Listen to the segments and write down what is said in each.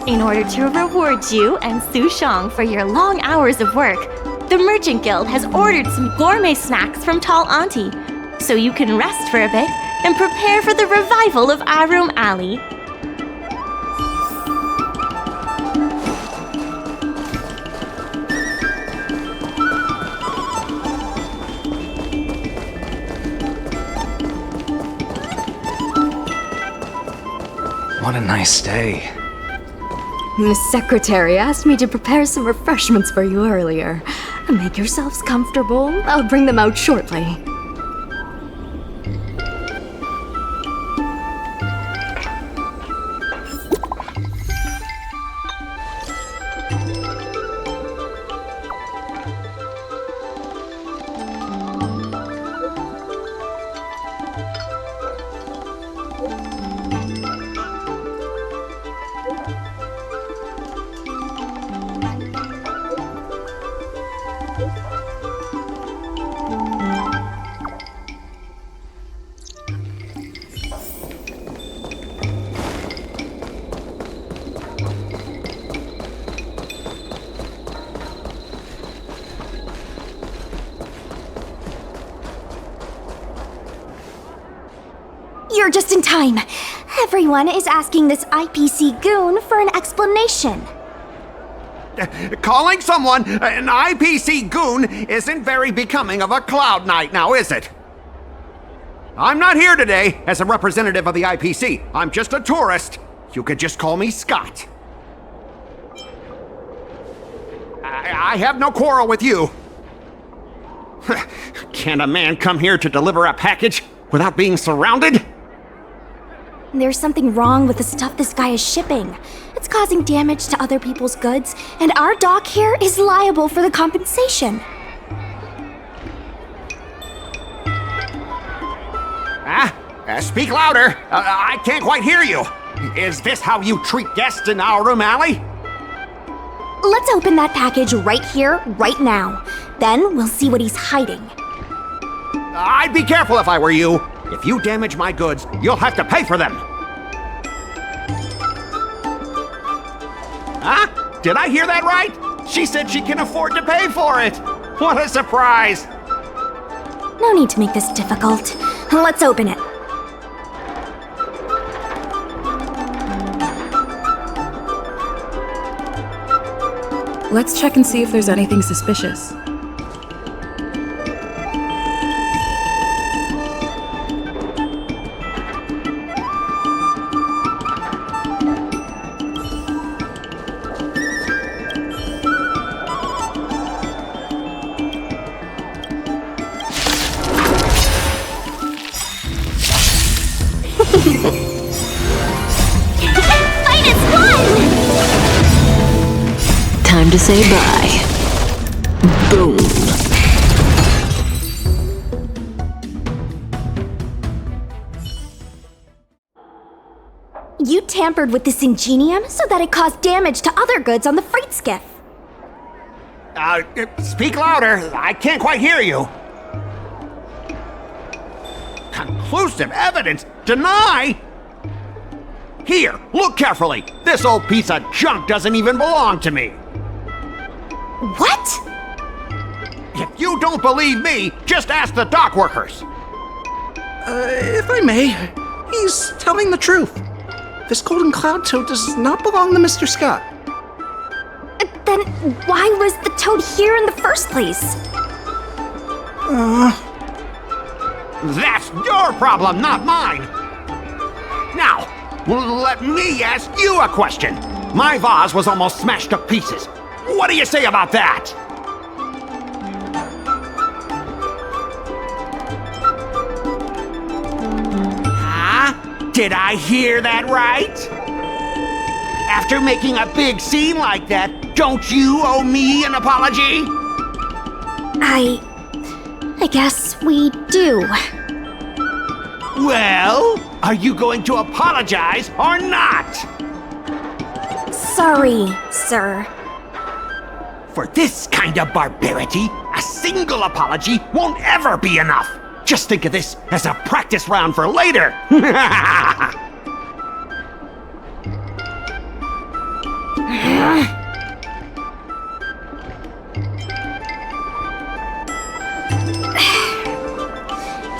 In order to reward you and Sushang for your long hours of work, the Merchant Guild has ordered some gourmet snacks from Tall Auntie, so you can rest for a bit and prepare for the revival of Arum Alley. What a nice day. The secretary asked me to prepare some refreshments for you earlier. Make yourselves comfortable. I'll bring them out shortly. You're just in time. Everyone is asking this IPC goon for an explanation. Calling someone an IPC goon isn't very becoming of a Cloud Knight now, is it? I'm not here today as a representative of the IPC. I'm just a tourist. You could just call me Scott. I have no quarrel with you. Can a man come here to deliver a package without being surrounded? There's something wrong with the stuff this guy is shipping. It's causing damage to other people's goods, and our dock here is liable for the compensation. Speak louder. I can't quite hear you. Is this how you treat guests in our room alley? Let's open that package right here, right now. Then we'll see what he's hiding. I'd be careful if I were you. If you damage my goods, you'll have to pay for them. Huh? Did I hear that right? She said she can afford to pay for it. What a surprise. No need to make this difficult. Let's open it. Let's check and see if there's anything suspicious. Time to say bye. Boom. You tampered with this ingenium so that it caused damage to other goods on the freight skiff. Speak louder. I can't quite hear you. Conclusive evidence? Deny? Here, look carefully. This old piece of junk doesn't even belong to me. What? If you don't believe me, just ask the dock workers. If I may, he's telling the truth. This golden cloud toad does not belong to Mr. Scott. Then why was the toad here in the first place? That's your problem, not mine. Now, let me ask you a question. My vase was almost smashed to pieces. What do you say about that? Huh? Did I hear that right? After making a big scene like that, don't you owe me an apology? I guess we do. Well, are you going to apologize or not? Sorry, sir. For this kind of barbarity, a single apology won't ever be enough. Just think of this as a practice round for later.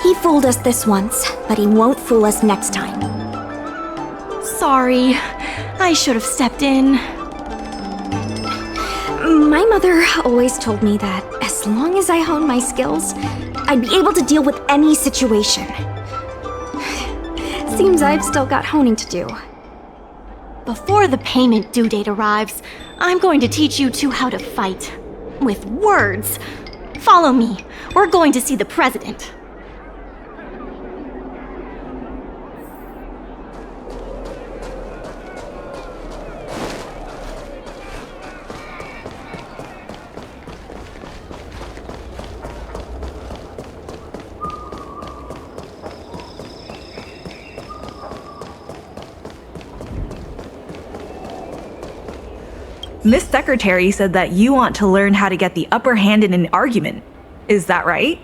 He fooled us this once, but he won't fool us next time. Sorry, I should have stepped in. My mother always told me that as long as I honed my skills, I'd be able to deal with any situation. Seems I've still got honing to do. Before the payment due date arrives, I'm going to teach you two how to fight. With words. Follow me. We're going to see the president. Miss Secretary said that you want to learn how to get the upper hand in an argument. Is that right?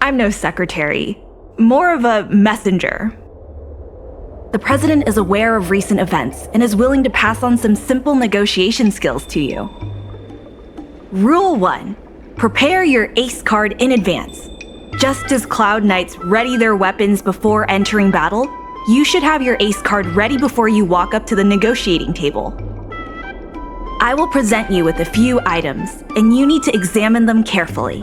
I'm no secretary, more of a messenger. The president is aware of recent events and is willing to pass on some simple negotiation skills to you. Rule 1. Prepare your ace card in advance. Just as Cloud Knights ready their weapons before entering battle, you should have your ace card ready before you walk up to the negotiating table. I will present you with a few items, and you need to examine them carefully.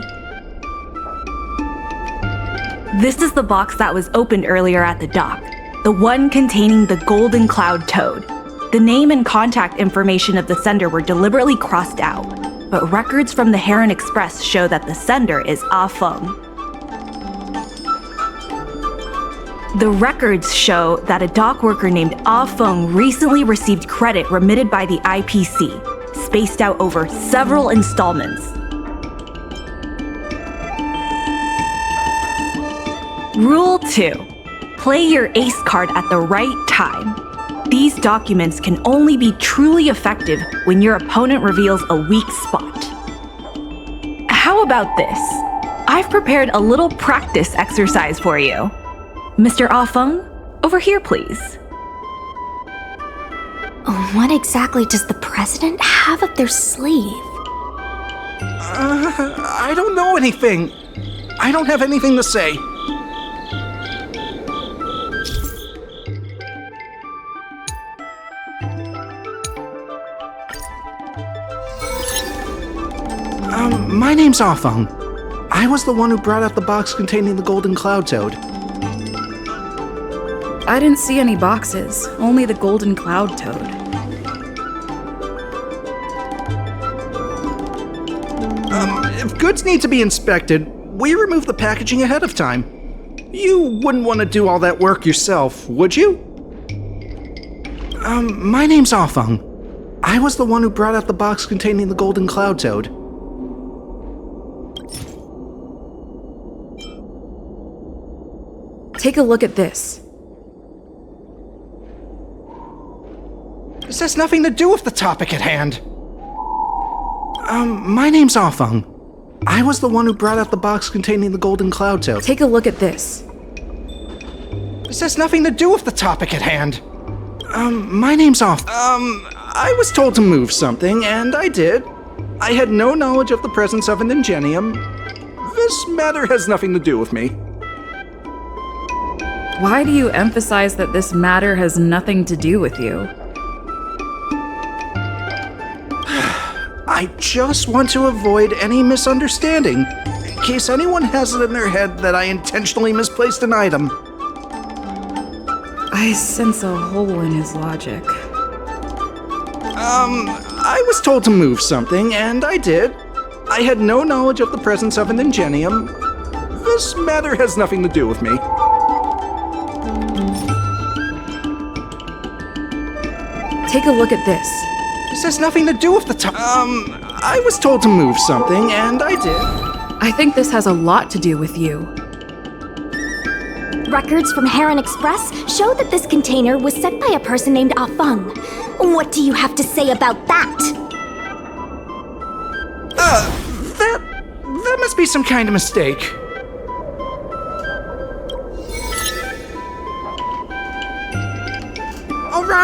This is the box that was opened earlier at the dock, the one containing the golden cloud toad. The name and contact information of the sender were deliberately crossed out, but records from the Heron Express show that the sender is Ah Feng. The records show that a dock worker named Ah Feng recently received credit remitted by the IPC, spaced out over several installments. Rule 2. Play your ace card at the right time. These documents can only be truly effective when your opponent reveals a weak spot. How about this? I've prepared a little practice exercise for you. Mr. Ah Feng, over here, please. What exactly does the president have up their sleeve? I don't know anything. I don't have anything to say. My name's Ah Feng. I was the one who brought out the box containing the golden cloud toad. I didn't see any boxes, only the golden cloud toad. If goods need to be inspected, we remove the packaging ahead of time. You wouldn't want to do all that work yourself, would you? My name's Ah Feng. I was the one who brought out the box containing the golden cloud toad. Take a look at this. This has nothing to do with the topic at hand. My name's Ah Feng. I was the one who brought out the box containing the golden cloud toad. Take a look at this. This has nothing to do with the topic at hand. My name's Ah Feng. I was told to move something, and I did. I had no knowledge of the presence of an ingenium. This matter has nothing to do with me. Why do you emphasize that this matter has nothing to do with you? I just want to avoid any misunderstanding, in case anyone has it in their head that I intentionally misplaced an item. I sense a hole in his logic. I was told to move something, and I did. I had no knowledge of the presence of an ingenium. This matter has nothing to do with me. Take a look at this. This has nothing to do with the I was told to move something, and I did. I think this has a lot to do with you. Records from Heron Express show that this container was sent by a person named Ah Feng. What do you have to say about that? That must be some kind of mistake.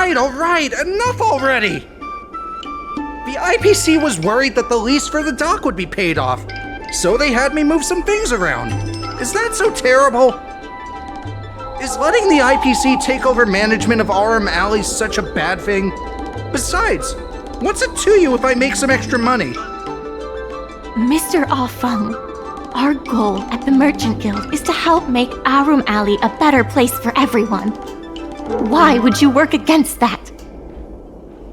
Alright, enough already! The IPC was worried that the lease for the dock would be paid off, so they had me move some things around. Is that so terrible? Is letting the IPC take over management of RM Alley such a bad thing? Besides, what's it to you if I make some extra money? Mr. Ah Feng, our goal at the Merchant Guild is to help make Arum Alley a better place for everyone. Why would you work against that?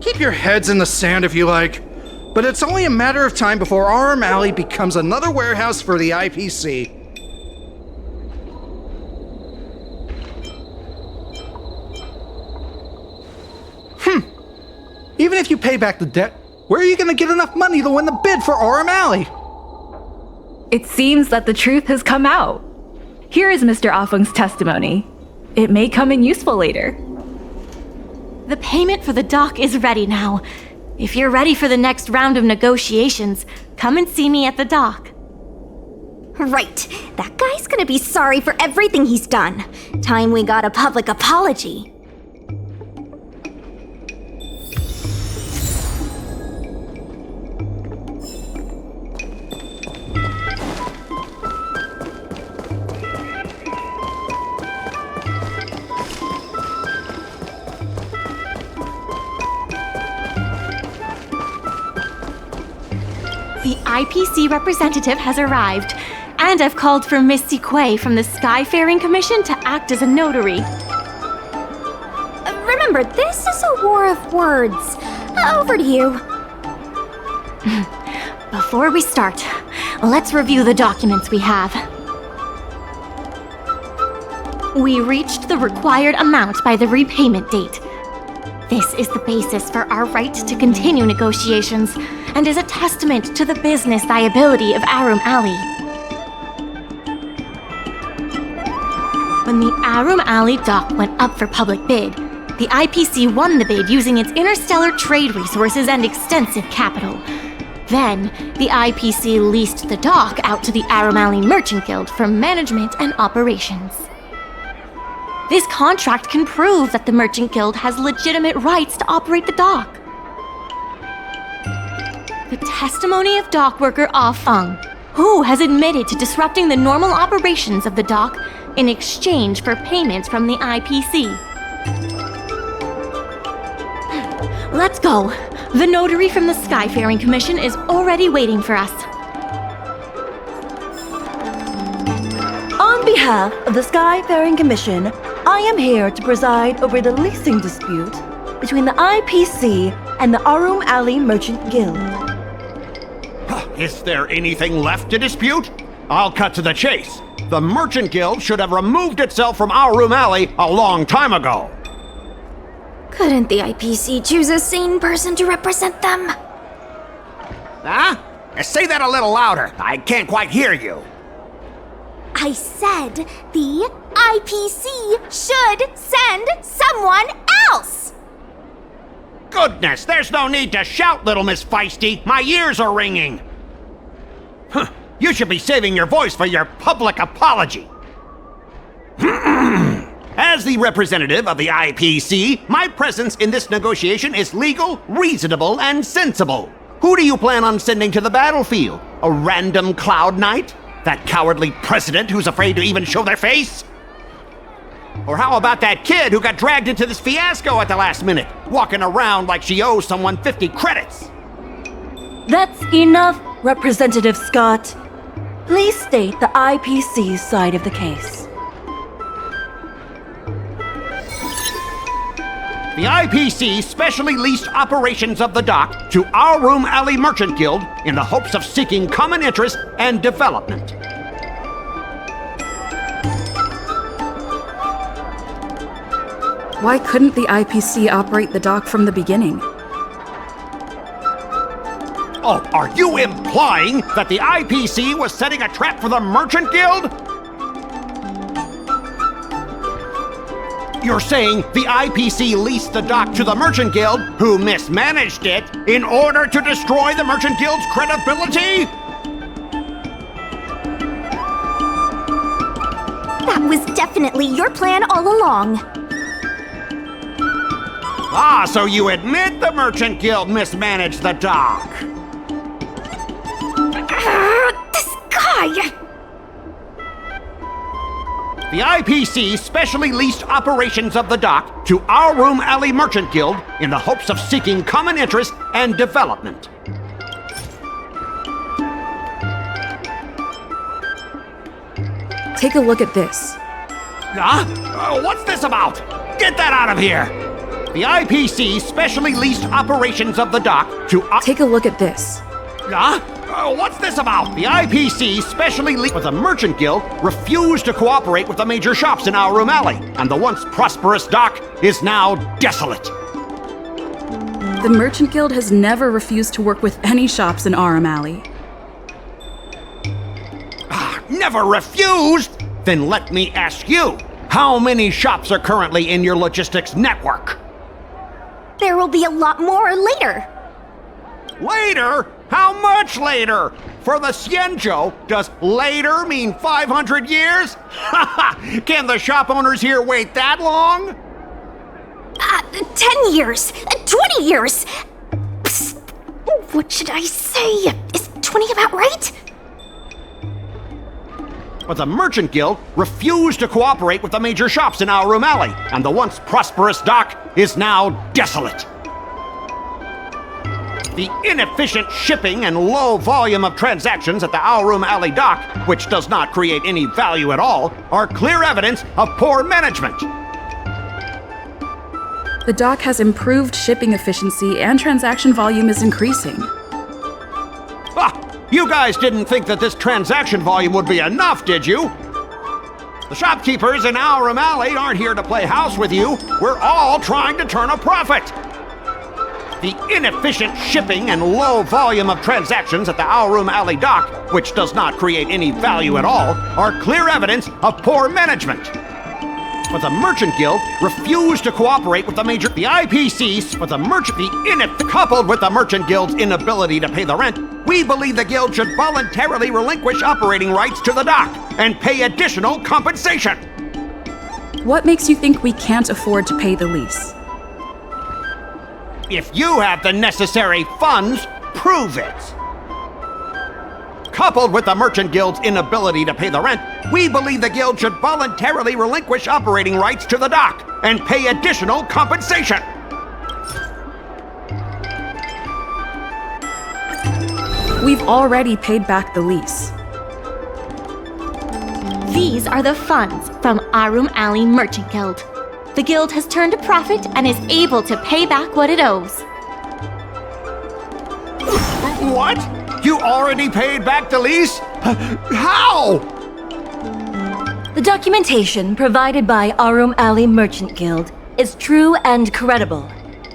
Keep your heads in the sand if you like, but it's only a matter of time before RM Alley becomes another warehouse for the IPC. Even if you pay back the debt, where are you gonna get enough money to win the bid for RM Alley? It seems that the truth has come out. Here is Mr. Ah Feng's testimony. It may come in useful later. The payment for the dock is ready now. If you're ready for the next round of negotiations, come and see me at the dock. Right. That guy's gonna be sorry for everything he's done. Time we got a public apology. The IPC representative has arrived, and I've called for Miss Siquei from the Skyfaring Commission to act as a notary. Remember, this is a war of words. Over to you. Before we start, let's review the documents we have. We reached the required amount by the repayment date. This is the basis for our right to continue negotiations and is a testament to the business viability of Arum Alley. When the Arum Alley dock went up for public bid, the IPC won the bid using its interstellar trade resources and extensive capital. Then, the IPC leased the dock out to the Arum Alley Merchant Guild for management and operations. This contract can prove that the Merchant Guild has legitimate rights to operate the dock. The testimony of dock worker Ah Feng, who has admitted to disrupting the normal operations of the dock in exchange for payments from the IPC. Let's go. The notary from the Skyfaring Commission is already waiting for us. On behalf of the Skyfaring Commission, I am here to preside over the leasing dispute between the IPC and the Arum Alley Merchant Guild. Is there anything left to dispute? I'll cut to the chase. The Merchant Guild should have removed itself from Arum Alley a long time ago. Couldn't the IPC choose a sane person to represent them? Huh? Say that a little louder. I can't quite hear you. I said the IPC should send someone else! Goodness, there's no need to shout, little Miss Feisty. My ears are ringing. You should be saving your voice for your public apology. As the representative of the IPC, my presence in this negotiation is legal, reasonable, and sensible. Who do you plan on sending to the battlefield? A random cloud knight? That cowardly president who's afraid to even show their face? Or how about that kid who got dragged into this fiasco at the last minute, walking around like she owes someone 50 credits? That's enough, Representative Scott. Please state the IPC's side of the case. The IPC specially leased operations of the dock to Arum Alley Merchant Guild in the hopes of seeking common interest and development. Why couldn't the IPC operate the dock from the beginning? Oh, are you implying that the IPC was setting a trap for the Merchant Guild? You're saying the IPC leased the dock to the Merchant Guild, who mismanaged it, in order to destroy the Merchant Guild's credibility? That was definitely your plan all along. Ah, so you admit the Merchant Guild mismanaged the dock? This guy! The IPC specially leased operations of the dock to our Room Alley Merchant Guild in the hopes of seeking common interest and development. Take a look at this. Huh? What's this about? Get that out of here! The IPC specially leased operations of the dock to... Take a look at this. Huh? What's this about? The IPC specially leased... But the Merchant Guild refused to cooperate with the major shops in our Room Alley, and the once prosperous dock is now desolate. The Merchant Guild has never refused to work with any shops in Aurum Alley. Never refused? Then let me ask you, how many shops are currently in your logistics network? There will be a lot more later. Later? How much later? For the Xianzhou, does later mean 500 years? Can the shop owners here wait that long? 10 years, 20 years. Psst. What should I say? Is 20 about right? But the Merchant Guild refused to cooperate with the major shops in our Room Alley, and the once prosperous dock is now desolate. The inefficient shipping and low volume of transactions at the Our Room Alley dock, which does not create any value at all, are clear evidence of poor management. The dock has improved shipping efficiency and transaction volume is increasing. You guys didn't think that this transaction volume would be enough, did you? The shopkeepers in Our Room Alley aren't here to play house with you. We're all trying to turn a profit. The inefficient shipping and low volume of transactions at the Our Room Alley dock, which does not create any value at all, are clear evidence of poor management. But the Merchant Guild refused to cooperate with the major... The IPCs, but the merchant... coupled with the Merchant Guild's inability to pay the rent, we believe the Guild should voluntarily relinquish operating rights to the dock and pay additional compensation. What makes you think we can't afford to pay the lease? If you have the necessary funds, prove it. Coupled with the Merchant Guild's inability to pay the rent, we believe the Guild should voluntarily relinquish operating rights to the dock and pay additional compensation. We've already paid back the lease. These are the funds from Aurum Alley Merchant Guild. The guild has turned a profit and is able to pay back what it owes. What? You already paid back the lease? How? The documentation provided by Aurum Alley Merchant Guild is true and credible.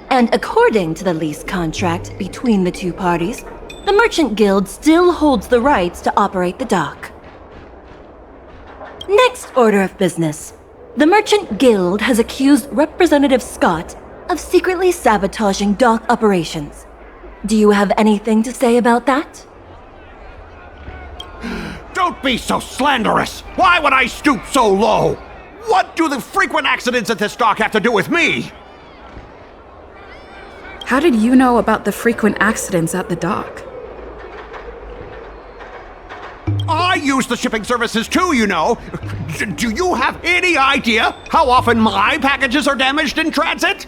And according to the lease contract between the two parties, the Merchant Guild still holds the rights to operate the dock. Next order of business. The Merchant Guild has accused Representative Scott of secretly sabotaging dock operations. Do you have anything to say about that? Don't be so slanderous! Why would I stoop so low? What do the frequent accidents at this dock have to do with me? How did you know about the frequent accidents at the dock? I use the shipping services too, you know. Do you have any idea how often my packages are damaged in transit?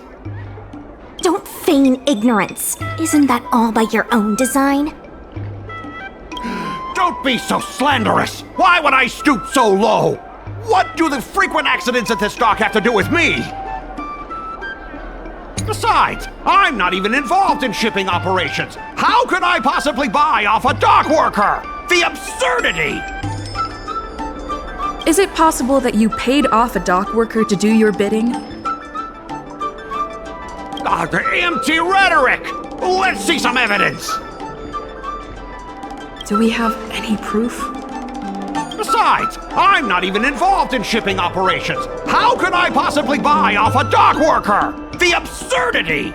Don't feign ignorance. Isn't that all by your own design? Don't be so slanderous! Why would I stoop so low? What do the frequent accidents at this dock have to do with me? Besides, I'm not even involved in shipping operations. How could I possibly buy off a dock worker? The absurdity! Is it possible that you paid off a dock worker to do your bidding? The empty rhetoric! Let's see some evidence! Do we have any proof? Besides, I'm not even involved in shipping operations. How could I possibly buy off a dock worker? The absurdity!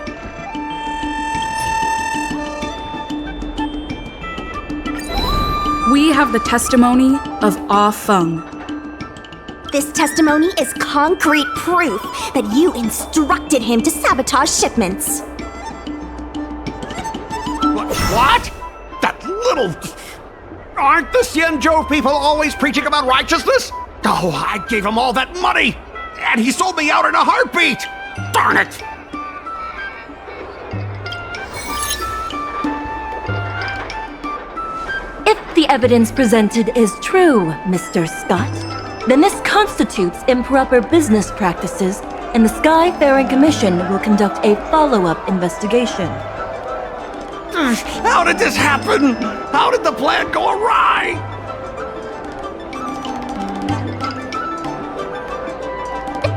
We have the testimony of Ah Feng. This testimony is concrete proof that you instructed him to sabotage shipments. What? That little... Aren't the Xianzhou people always preaching about righteousness? Oh, I gave him all that money! And he sold me out in a heartbeat! Darn it! If the evidence presented is true, Mr. Scott, then this constitutes improper business practices, and the Skyfaring Commission will conduct a follow-up investigation. How did this happen? How did the plan go awry?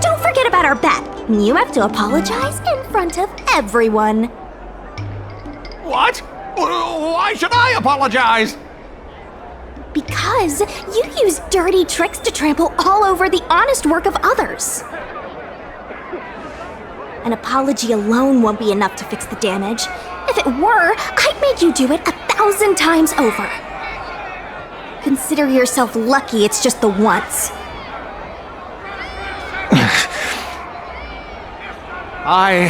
Don't forget about our bet. You have to apologize in front of everyone. What? Why should I apologize? Because you use dirty tricks to trample all over the honest work of others. An apology alone won't be enough to fix the damage. If it were, I'd make you do it 1,000 times over. Consider yourself lucky it's just the once. I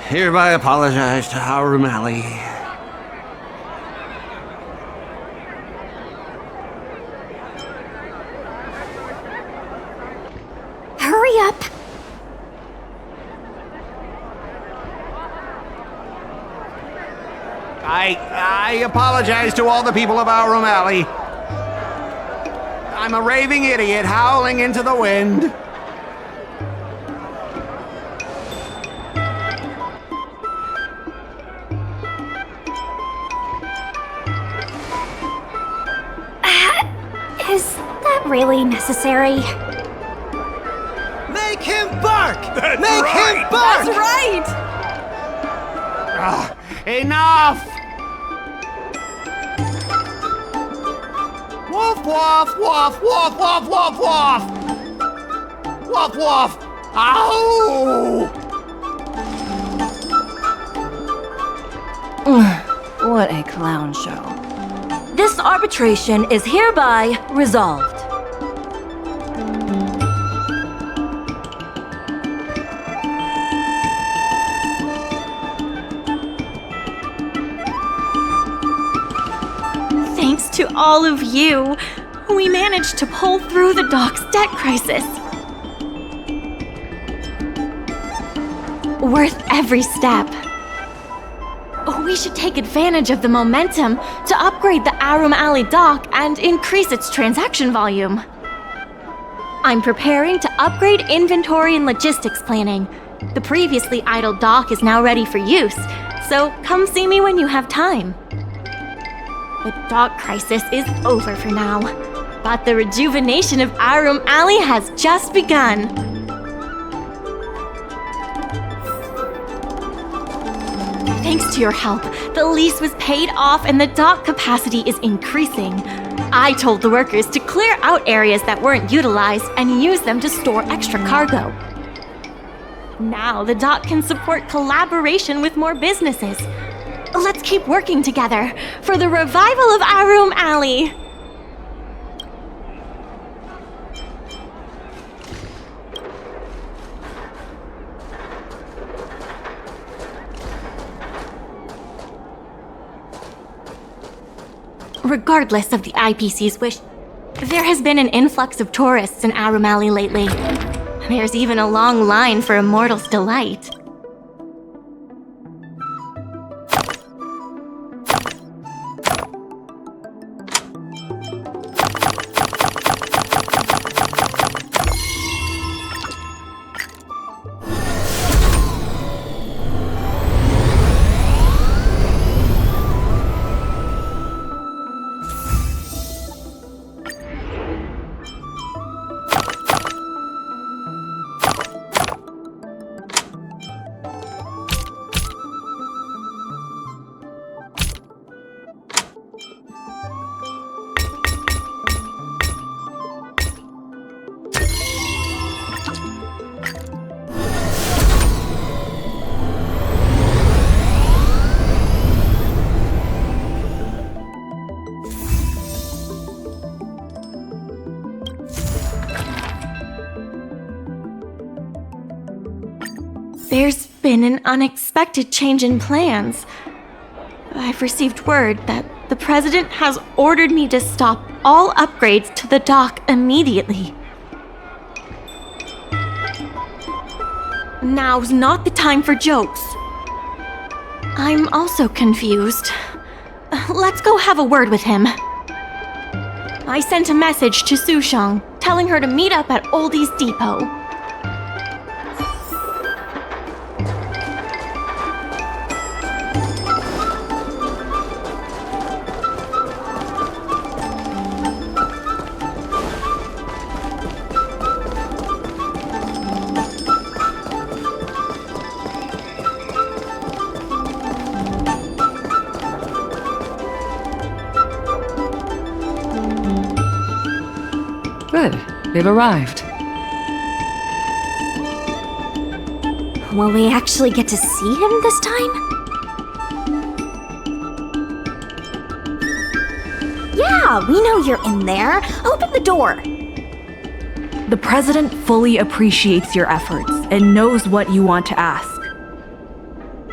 hereby apologize to Harum Ali. Hurry up. I apologize to all the people of Harum Ali. I'm a raving idiot howling into the wind. Is that really necessary? Make him bark! That's Make right. him bark! That's right! Enough! Woof, woof, woof, woof, woof, woof, woof! Woof, woof! Ow! What a clown show. This arbitration is hereby resolved. Thanks to all of you, we managed to pull through the dock's debt crisis. Worth every step. We should take advantage of the momentum to upgrade the Harum Ali dock and increase its transaction volume. I'm preparing to upgrade inventory and logistics planning. The previously idle dock is now ready for use, so come see me when you have time. The dock crisis is over for now, but the rejuvenation of Harum Ali has just begun. Thanks to your help, the lease was paid off and the dock capacity is increasing. I told the workers to clear out areas that weren't utilized and use them to store extra cargo. Now the dock can support collaboration with more businesses. Let's keep working together for the revival of Harum Ali. Regardless of the IPC's wish, there has been an influx of tourists in Harum Ali lately. There's even a long line for Immortal's Delight. There's been an unexpected change in plans. I've received word that the President has ordered me to stop all upgrades to the dock immediately. Now's not the time for jokes. I'm also confused. Let's go have a word with him. I sent a message to Sushang, telling her to meet up at Oldie's Depot. Good. They've arrived. Will we actually get to see him this time? Yeah, we know you're in there. Open the door. The President fully appreciates your efforts and knows what you want to ask.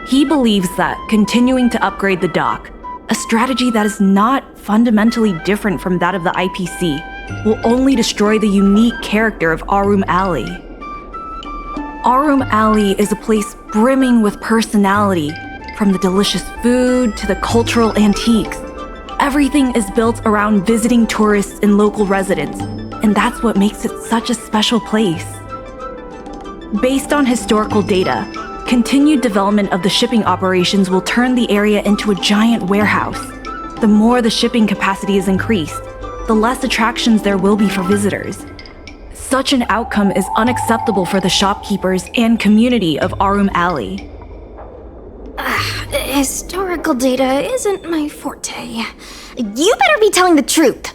He believes that continuing to upgrade the dock, a strategy that is not fundamentally different from that of the IPC, will only destroy the unique character of Arum Alley. Arum Alley is a place brimming with personality, from the delicious food to the cultural antiques. Everything is built around visiting tourists and local residents, and that's what makes it such a special place. Based on historical data, continued development of the shipping operations will turn the area into a giant warehouse. The more the shipping capacity is increased, the less attractions there will be for visitors. Such an outcome is unacceptable for the shopkeepers and community of Arum Alley. Historical data isn't my forte. You better be telling the truth.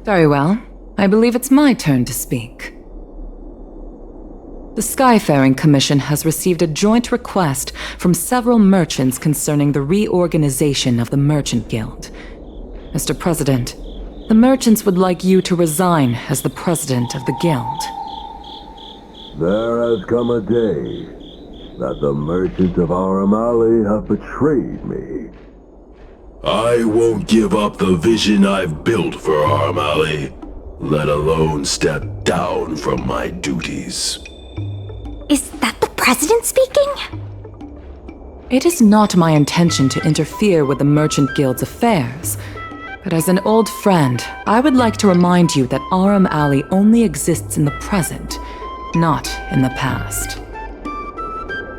Very well. I believe it's my turn to speak. The Skyfaring Commission has received a joint request from several merchants concerning the reorganization of the Merchant Guild. Mr. President, the merchants would like you to resign as the president of the guild. There has come a day that the merchants of Arum Alley have betrayed me. I won't give up the vision I've built for Arum Alley, let alone step down from my duties. Is that the President speaking? It is not my intention to interfere with the Merchant Guild's affairs, but as an old friend, I would like to remind you that Arum Alley only exists in the present, not in the past.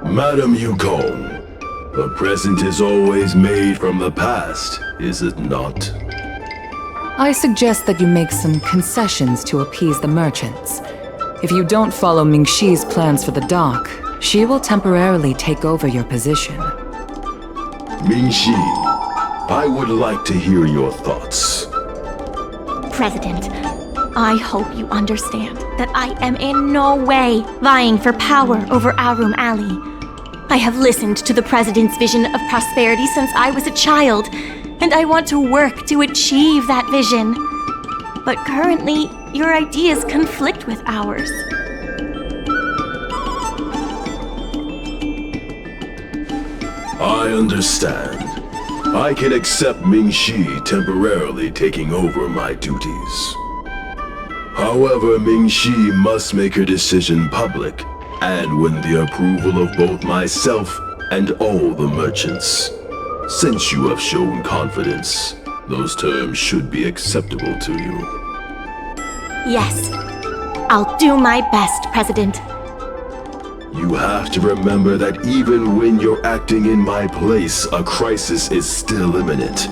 Madam Yukong, the present is always made from the past, is it not? I suggest that you make some concessions to appease the merchants. If you don't follow Mingxi's plans for the dock, she will temporarily take over your position. Mingxi, I would like to hear your thoughts. President, I hope you understand that I am in no way vying for power over Arum Alley. I have listened to the President's vision of prosperity since I was a child, and I want to work to achieve that vision. But currently, your ideas conflict with ours. I understand. I can accept Mingxi temporarily taking over my duties. However, Mingxi must make her decision public and win the approval of both myself and all the merchants. Since you have shown confidence, those terms should be acceptable to you. Yes, I'll do my best, President. You have to remember that even when you're acting in my place, a crisis is still imminent.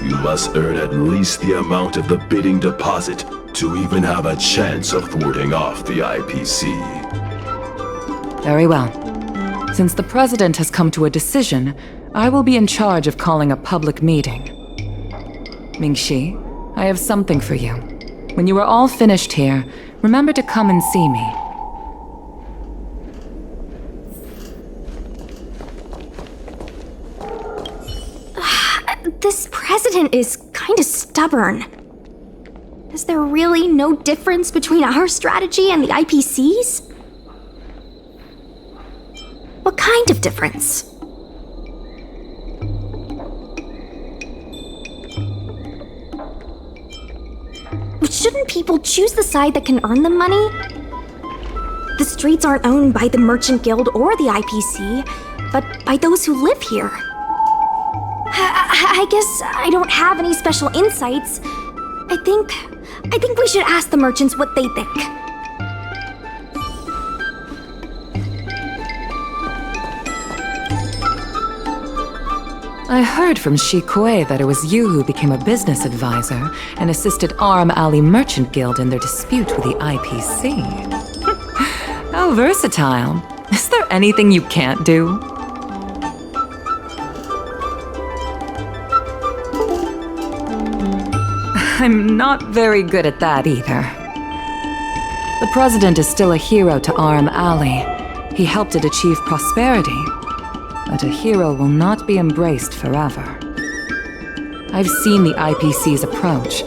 You must earn at least the amount of the bidding deposit to even have a chance of thwarting off the IPC. Very well. Since the President has come to a decision, I will be in charge of calling a public meeting. Mingxi, I have something for you. When you are all finished here, remember to come and see me. This President is kinda stubborn. Is there really no difference between our strategy and the IPC's? What kind of difference? Shouldn't people choose the side that can earn them money? The streets aren't owned by the Merchant Guild or the IPC, but by those who live here. I guess I don't have any special insights. I think we should ask the merchants what they think. I heard from Shikue that it was you who became a business advisor and assisted Aram Ali Merchant Guild in their dispute with the IPC. How versatile. Is there anything you can't do? I'm not very good at that either. The president is still a hero to Aram Ali. He helped it achieve prosperity. But a hero will not be embraced forever. I've seen the IPC's approach.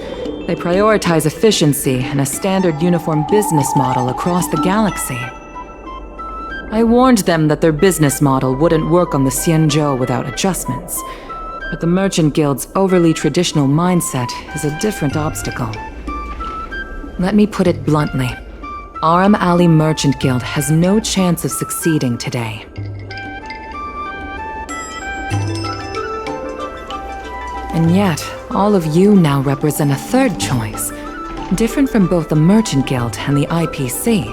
They prioritize efficiency and a standard uniform business model across the galaxy. I warned them that their business model wouldn't work on the Xianzhou without adjustments, but the Merchant Guild's overly traditional mindset is a different obstacle. Let me put it bluntly. Aram Ali Merchant Guild has no chance of succeeding today. And yet, all of you now represent a third choice, different from both the Merchant Guild and the IPC.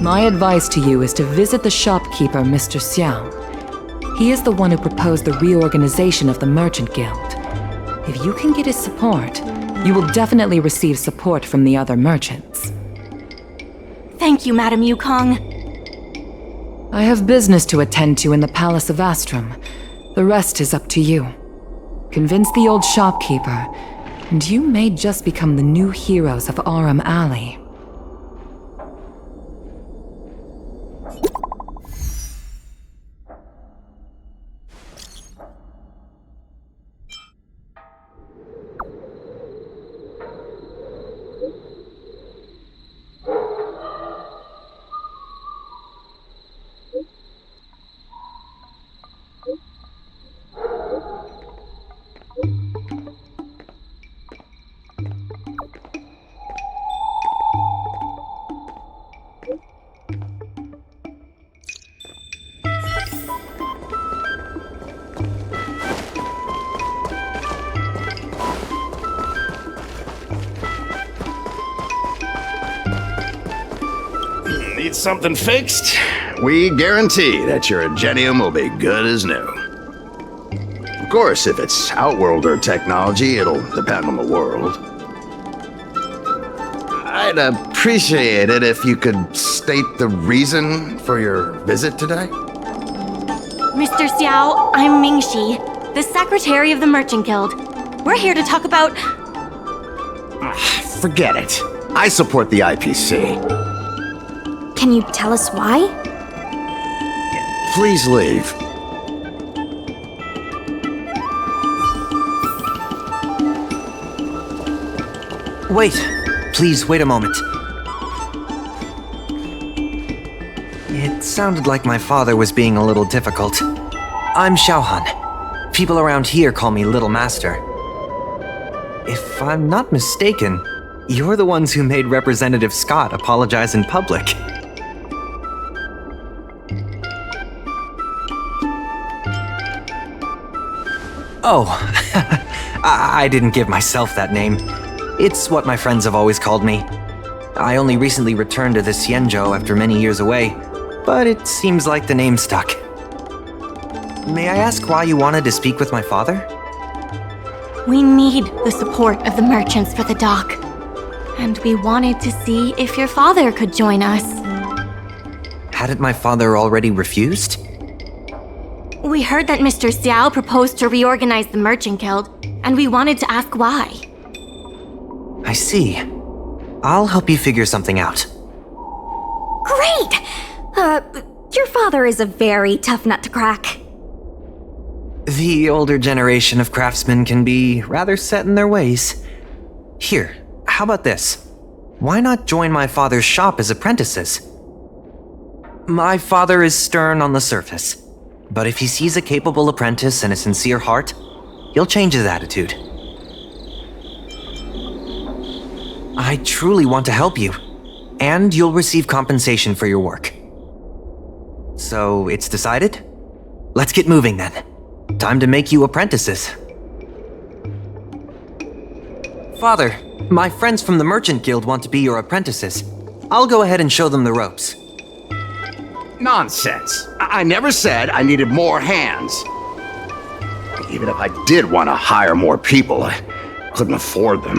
My advice to you is to visit the shopkeeper, Mr. Xiao. He is the one who proposed the reorganization of the Merchant Guild. If you can get his support, you will definitely receive support from the other merchants. Thank you, Madam Yukong. I have business to attend to in the Palace of Astrum. The rest is up to you. Convince the old shopkeeper, and you may just become the new heroes of Aram Ali. Need something fixed? We guarantee that your Ingenium will be good as new. Of course, if it's Outworlder technology, it'll depend on the world. I'd appreciate it if you could state the reason for your visit today. Mr. Xiao, I'm Mingxi, the secretary of the Merchant Guild. We're here to talk about... Forget it. I support the IPC. Can you tell us why? Please leave. Wait. Please wait a moment. It sounded like my father was being a little difficult. I'm Xiaohan. People around here call me Little Master. If I'm not mistaken, you're the ones who made Representative Scott apologize in public. Oh, I didn't give myself that name. It's what my friends have always called me. I only recently returned to the Xianzhou after many years away, but it seems like the name stuck. May I ask why you wanted to speak with my father? We need the support of the merchants for the dock. And we wanted to see if your father could join us. Hadn't my father already refused? We heard that Mr. Xiao proposed to reorganize the Merchant Guild, and we wanted to ask why. I see. I'll help you figure something out. Great! Your father is a very tough nut to crack. The older generation of craftsmen can be rather set in their ways. Here, How about this? Why not join my father's shop as apprentices? My father is stern on the surface, but if he sees a capable apprentice and a sincere heart, he'll change his attitude. I truly want to help you, and you'll receive compensation for your work. So, it's decided? Let's get moving then. Time to make you apprentices. Father, my friends from the Merchant Guild want to be your apprentices. I'll go ahead and show them the ropes. Nonsense. I never said I needed more hands. Even if I did want to hire more people, I couldn't afford them.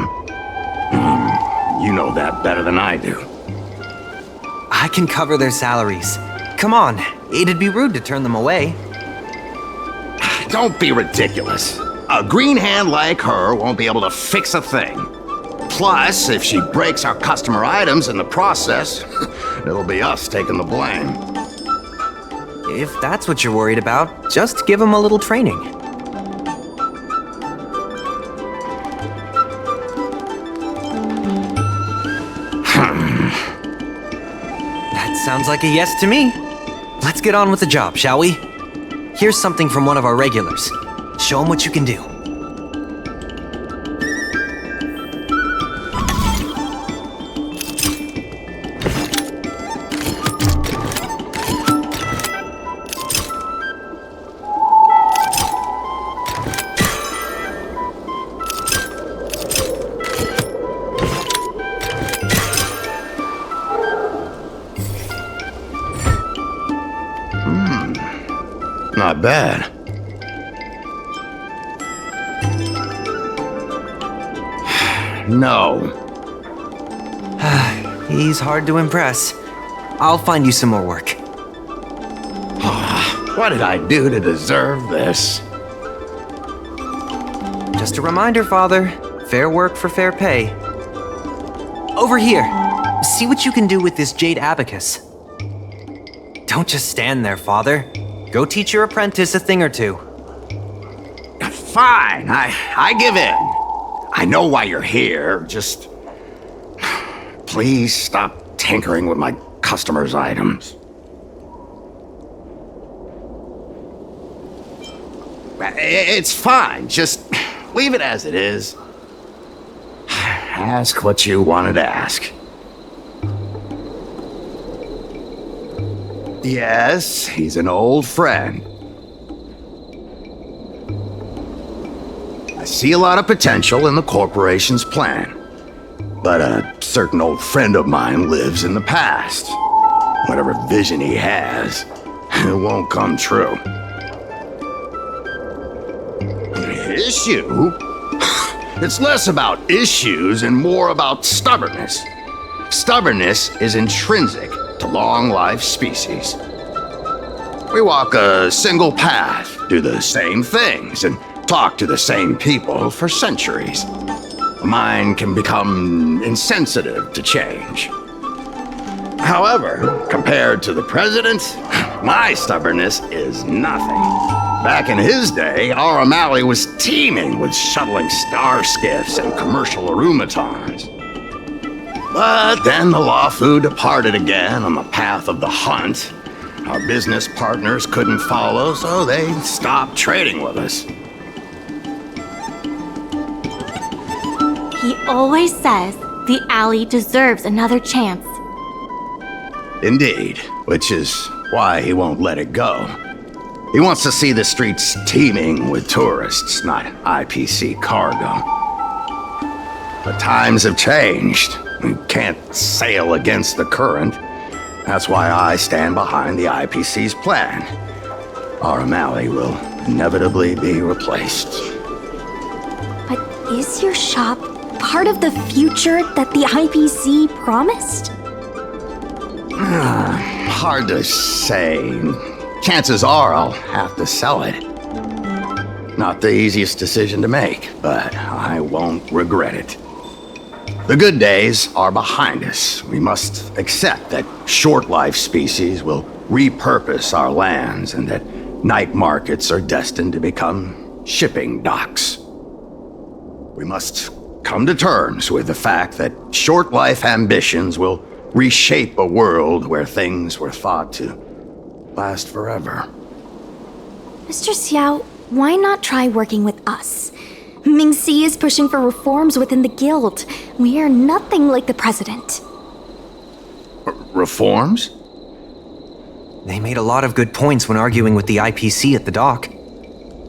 You know that better than I do. I can cover their salaries. Come on, it'd be rude to turn them away. Don't be ridiculous. A green hand like her won't be able to fix a thing. Plus, if she breaks our customer items in the process, it'll be us taking the blame. If that's what you're worried about, just give them a little training. That sounds like a yes to me. Let's get on with the job, shall we? Here's something from one of our regulars. Show them what you can do. Not bad. No. He's hard to impress. I'll find you some more work. What did I do to deserve this? Just a reminder, Father. Fair work for fair pay. Over here. See what you can do with this jade abacus. Don't just stand there, Father. Go teach your apprentice a thing or two. Fine, I give in. I know why you're here, just... Please stop tinkering with my customers' items. It's fine, just leave it as it is. Ask what you wanted to ask. Yes, he's an old friend. I see a lot of potential in the corporation's plan. But a certain old friend of mine lives in the past. Whatever vision he has, it won't come true. Issue? It's less about issues and more about stubbornness. Stubbornness is intrinsic to long-life species. We walk a single path, do the same things, and talk to the same people for centuries. The mind can become insensitive to change. However, compared to the president, my stubbornness is nothing. Back in his day, our O'Malley was teeming with shuttling star skiffs and commercial aromatons. But then the Luofu departed again on the path of the hunt. Our business partners couldn't follow, so they stopped trading with us. He always says the alley deserves another chance. Indeed, which is why he won't let it go. He wants to see the streets teeming with tourists, not IPC cargo. But times have changed. We can't sail against the current. That's why I stand behind the IPC's plan. Our O'Malley will inevitably be replaced. But is your shop part of the future that the IPC promised? Hard to say. Chances are I'll have to sell it. Not the easiest decision to make, but I won't regret it. The good days are behind us. We must accept that short-life species will repurpose our lands and that night markets are destined to become shipping docks. We must come to terms with the fact that short-life ambitions will reshape a world where things were thought to last forever. Mr. Xiao, why not try working with us? Mingxi is pushing for reforms within the guild. We are nothing like the president. Reforms? They made a lot of good points when arguing with the IPC at the dock.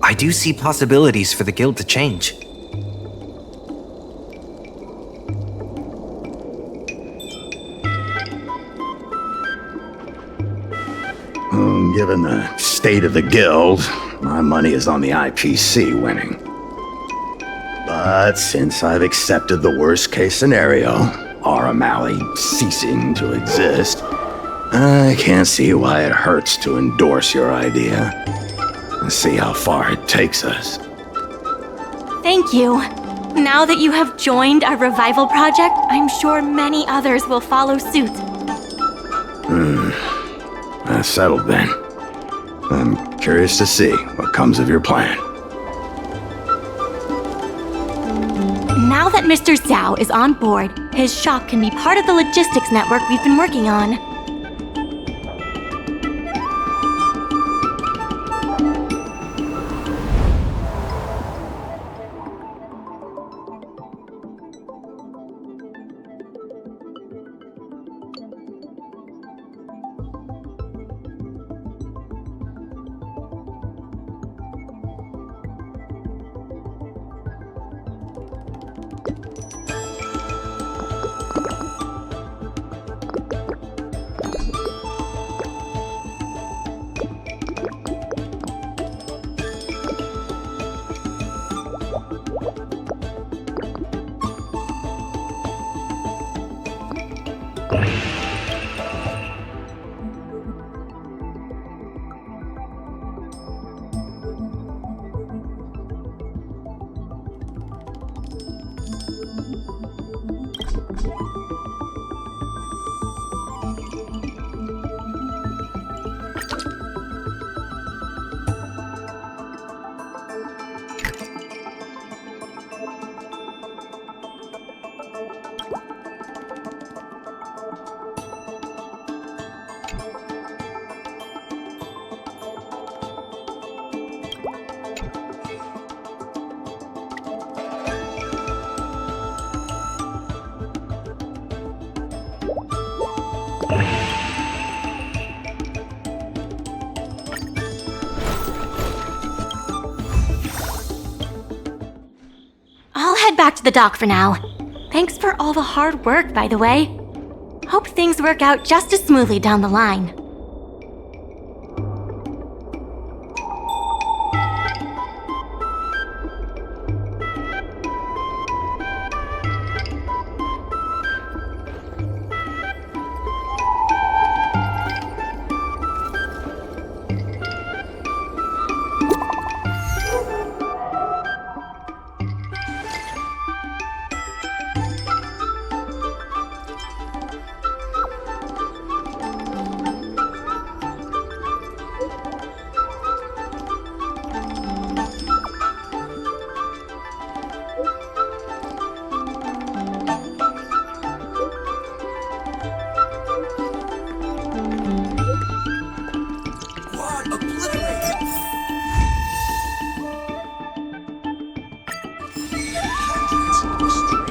I do see possibilities for the guild to change. Given the state of the guild, my money is on the IPC winning. But since I've accepted the worst-case scenario, O'Malley ceasing to exist, I can't see why it hurts to endorse your idea and see how far it takes us. Thank you. Now that you have joined our revival project, I'm sure many others will follow suit. That's settled then. I'm curious to see what comes of your plan. Now that Mr. Xiao is on board, his shop can be part of the logistics network we've been working on. I'll head back to the dock for now. Thanks for all the hard work, by the way. Hope things work out just as smoothly down the line.